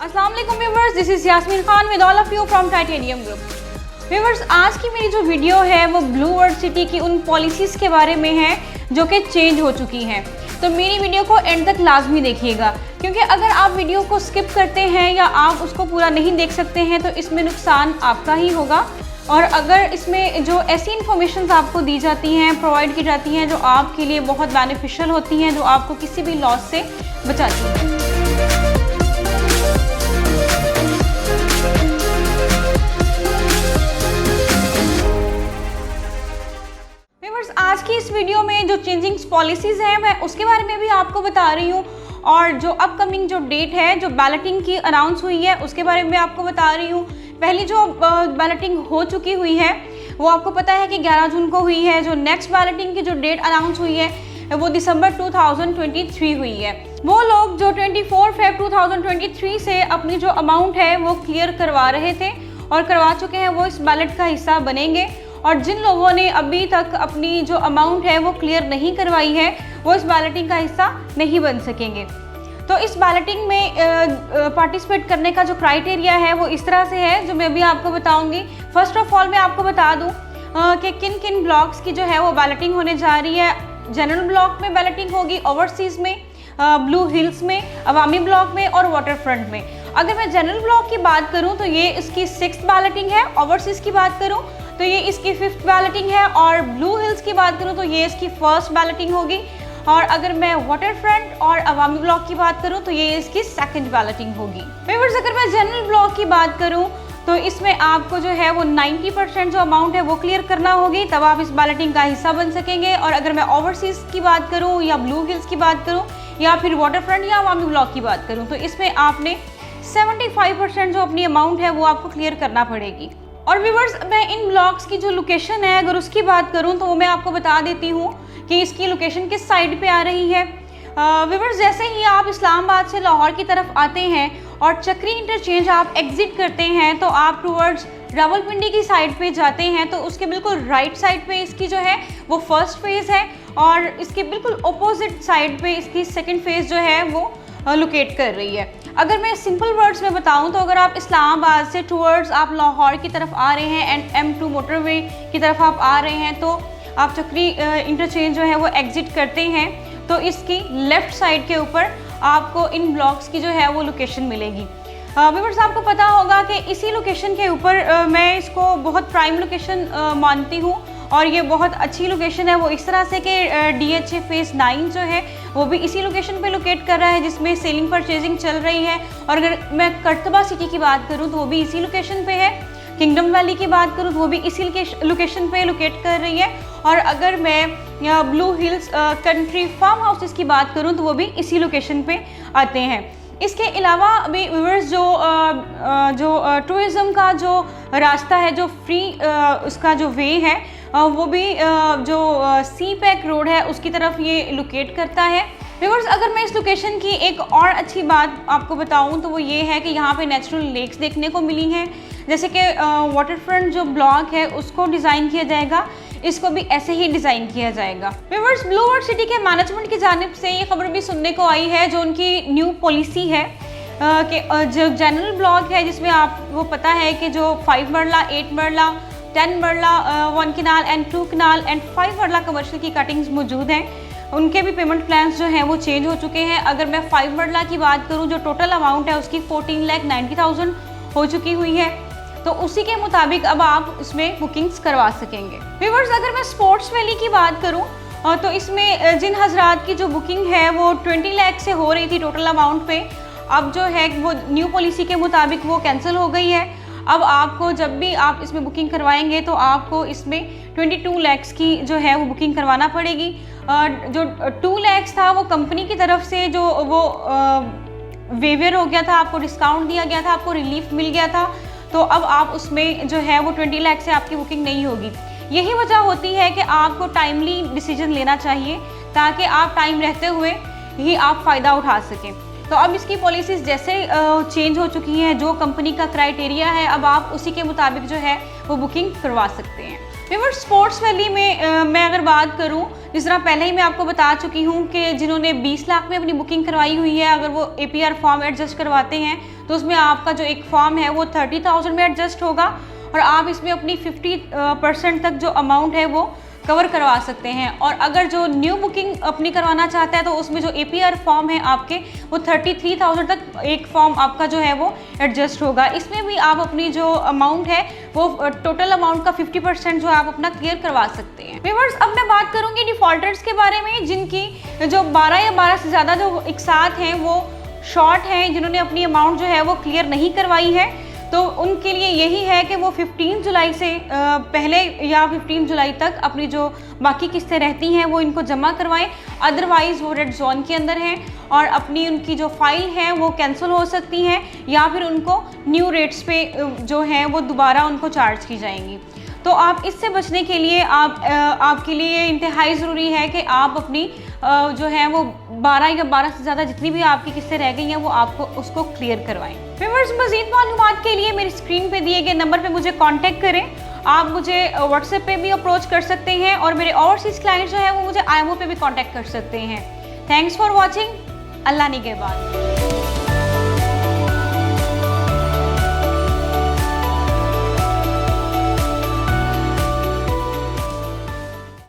अस्सलाम वालेकुम viewers, this is Yasmeen Khan with all of you from Titanium Group. Viewers, आज की मेरी जो वीडियो है वो ब्लू वर्ल्ड सिटी की उन पॉलिसीज़ के बारे में है जो कि चेंज हो चुकी हैं। तो मेरी वीडियो को एंड तक लाजमी देखिएगा, क्योंकि अगर आप वीडियो को स्किप करते हैं या आप उसको पूरा नहीं देख सकते हैं तो इसमें नुकसान आपका ही होगा। और अगर इसमें जो ऐसी इन्फॉर्मेशन आपको दी जाती हैं, प्रोवाइड की जाती हैं जो आपके लिए बहुत बेनिफिशियल होती हैं, जो आपको किसी भी लॉस से बचाती हैं। आज की इस वीडियो में जो चेंजिंग पॉलिसीज़ हैं मैं उसके बारे में भी आपको बता रही हूँ, और जो अपकमिंग जो डेट है जो बैलेटिंग की अनाउंस हुई है उसके बारे में आपको बता रही हूँ। पहली जो बैलेटिंग हो चुकी हुई है वो आपको पता है कि 11 जून को हुई है। जो नेक्स्ट बैलेटिंग की जो डेट अनाउंस हुई है वो दिसंबर 2023 हुई है। वो लोग जो 24 फेब 2023 से अपनी जो अमाउंट है वो क्लियर करवा रहे थे और करवा चुके हैं, वो इस बैलेट का हिस्सा बनेंगे। और जिन लोगों ने अभी तक अपनी जो अमाउंट है वो क्लियर नहीं करवाई है वो इस बैलेटिंग का हिस्सा नहीं बन सकेंगे। तो इस बैलेटिंग में पार्टिसिपेट करने का जो क्राइटेरिया है वो इस तरह से है जो मैं अभी आपको बताऊंगी। फर्स्ट ऑफ ऑल मैं आपको बता दूं कि किन किन ब्लॉक्स की जो है वो बैलेटिंग होने जा रही है। जनरल ब्लॉक में बैलेटिंग होगी, ओवरसीज़ में, ब्लू हिल्स में, अवामी ब्लॉक में और वाटर फ्रंट में। अगर मैं जनरल ब्लॉक की बात करूँ तो ये इसकी 6th बैलेटिंग है। ओवरसीज़ की बात करूँ तो ये इसकी 5th बैलेटिंग है, और ब्लू हिल्स की बात करूं तो ये इसकी 1st बैलेटिंग होगी। और अगर मैं वाटर फ्रंट और अवामी ब्लॉक की बात करूं तो ये इसकी 2nd बैलेटिंग होगी। व्यूअर्स, अगर मैं जनरल ब्लॉक की बात करूं तो इसमें आपको जो है वो 90% जो अमाउंट है वो क्लियर करना होगी, तब आप इस बैलेटिंग का हिस्सा बन सकेंगे। और अगर मैं ओवरसीज़ की बात करूँ या ब्लू हिल्स की बात करूँ या फिर वाटर फ्रंट या अवामी ब्लॉक की बात करूँ तो इसमें आपने 75% जो अपनी अमाउंट है वो आपको क्लियर करना पड़ेगी। और व्यूअर्स, मैं इन ब्लॉक्स की जो लोकेशन है अगर उसकी बात करूं तो वो मैं आपको बता देती हूं कि इसकी लोकेशन किस साइड पे आ रही है। व्यूअर्स, जैसे ही आप इस्लामाबाद से लाहौर की तरफ आते हैं और चक्री इंटरचेंज आप एग्जिट करते हैं तो आप टूवर्ड्स रावलपिंडी की साइड पे जाते हैं, तो उसके बिल्कुल राइट साइड पे इसकी जो है वो 1st फेज़ है, और इसके बिल्कुल अपोजिट साइड पे इसकी 2nd फेज़ जो है वो लोकेट कर रही है। अगर मैं सिंपल वर्ड्स में बताऊं तो अगर आप इस्लामाबाद से टूवर्ड्स आप लाहौर की तरफ आ रहे हैं एंड M2 मोटरवे की तरफ आप आ रहे हैं तो आप चक्री इंटरचेंज जो है वो एग्जिट करते हैं तो इसकी लेफ़्ट साइड के ऊपर आपको इन ब्लॉक्स की जो है वो लोकेशन मिलेगी। व्यूअर्स, आपको पता होगा कि इसी लोकेशन के ऊपर मैं इसको बहुत प्राइम लोकेशन मानती हूँ, और ये बहुत अच्छी लोकेशन है। वो इस तरह से कि DHA फेज़ 9 जो है वो भी इसी लोकेशन पे लोकेट कर रहा है जिसमें सेलिंग परचेजिंग चल रही है। और अगर मैं करतबा सिटी की बात करूँ तो वो भी इसी लोकेशन पे है। किंगडम वैली की बात करूँ तो वो भी इसी लोकेशन पे लोकेट कर रही है। और अगर मैं Blue Hills Country Farm Houses की बात करूँ तो वो भी इसी लोकेशन पे आते हैं। इसके अलावा अभी व्यूअर्स जो टूरिज़म का जो रास्ता है, जो फ्री उसका जो वे है वो भी जो सी पैक रोड है उसकी तरफ ये लोकेट करता है। व्यूअर्स, अगर मैं इस लोकेशन की एक और अच्छी बात आपको बताऊं तो वो ये है कि यहाँ पे नेचुरल लेक्स देखने को मिली हैं। जैसे कि वाटर फ्रंट जो ब्लॉक है उसको डिज़ाइन किया जाएगा, इसको भी ऐसे ही डिज़ाइन किया जाएगा। व्यूअर्स, ब्लू वर्ल्ड सिटी के मैनेजमेंट की जानिब से ये खबर भी सुनने को आई है जो उनकी न्यू पॉलिसी है कि जो जनरल ब्लॉक है जिसमें आपको पता है कि जो 5 मरला, 8 मरला, 10 मरला, 1 कनाल एंड 2 कनाल एंड 5 मरला कमर्शियल की कटिंग्स मौजूद हैं, उनके भी पेमेंट प्लान्स जो हैं वो चेंज हो चुके हैं। अगर मैं 5 मरला की बात करूं जो टोटल अमाउंट है उसकी 14,90,000 हो चुकी हुई है, तो उसी के मुताबिक अब आप इसमें बुकिंग्स करवा सकेंगे। व्यूअर्स, अगर मैं स्पोर्ट्स वैली की बात करूं तो इसमें जिन हजरात की जो बुकिंग है वो 20 लाख से हो रही थी टोटल अमाउंट पे, अब जो है वो न्यू पॉलिसी के मुताबिक वो कैंसिल हो गई है। अब आपको जब भी आप इसमें बुकिंग करवाएंगे तो आपको इसमें 22 लाख की जो है वो बुकिंग करवाना पड़ेगी। जो 2 लाख था वो कंपनी की तरफ से जो वो वेवर हो गया था, आपको डिस्काउंट दिया गया था, आपको रिलीफ मिल गया था, तो अब आप उसमें जो है वो 20 लाख से आपकी बुकिंग नहीं होगी। यही वजह होती है कि आपको टाइमली डिसीजन लेना चाहिए ताकि आप टाइम रहते हुए ही आप फ़ायदा उठा सकें। तो अब इसकी पॉलिसीज़ जैसे चेंज हो चुकी हैं, जो कंपनी का क्राइटेरिया है अब आप उसी के मुताबिक जो है वो बुकिंग करवा सकते हैं। व्यूअर्स स्पोर्ट्स वैली में मैं अगर बात करूं, जिस तरह पहले ही मैं आपको बता चुकी हूं कि जिन्होंने 20 लाख में अपनी बुकिंग करवाई हुई है, अगर वो APR फॉर्म एडजस्ट करवाते हैं तो उसमें आपका जो एक फॉर्म है वो 30,000 में एडजस्ट होगा और आप इसमें अपनी 50% तक जो अमाउंट है वो कवर करवा सकते हैं। और अगर जो न्यू बुकिंग अपनी करवाना चाहता है तो उसमें जो APR फॉर्म है आपके वो 33,000 तक एक फॉर्म आपका जो है वो एडजस्ट होगा। इसमें भी आप अपनी जो अमाउंट है वो टोटल अमाउंट का 50% जो आप अपना क्लियर करवा सकते हैं। व्यूअर्स अब मैं बात करूंगी डिफॉल्टर्स के बारे में, जिनकी जो 12 या 12 से ज़्यादा जो एक साथ हैं वो शॉर्ट हैं, जिन्होंने अपनी अमाउंट जो है वो क्लियर नहीं करवाई है। तो उनके लिए यही है कि वो 15 जुलाई से पहले या 15 जुलाई तक अपनी जो बाकी किस्तें रहती हैं वो इनको जमा करवाएं, अदरवाइज़ वो रेड जोन के अंदर हैं और अपनी उनकी जो फाइल है वो कैंसिल हो सकती हैं या फिर उनको न्यू रेट्स पे जो है वो दोबारा उनको चार्ज की जाएंगी। तो आप इससे बचने के लिए आपके लिए इंतहाई ज़रूरी है कि आप अपनी जो है वो 12 या 12 से ज़्यादा जितनी भी आपकी किस्तें रह गई हैं वो आपको उसको क्लियर करवाएं। व्यूअर्स मज़ीद मालूमात के लिए मेरी स्क्रीन पे दिए गए नंबर पे मुझे कांटेक्ट करें। आप मुझे व्हाट्सएप पे भी अप्रोच कर सकते हैं और मेरे ओवरसीज़ क्लाइंट जो है वो मुझे IMO पे भी कांटेक्ट कर सकते हैं। Thanks for watching. अल्लाह निगहबान।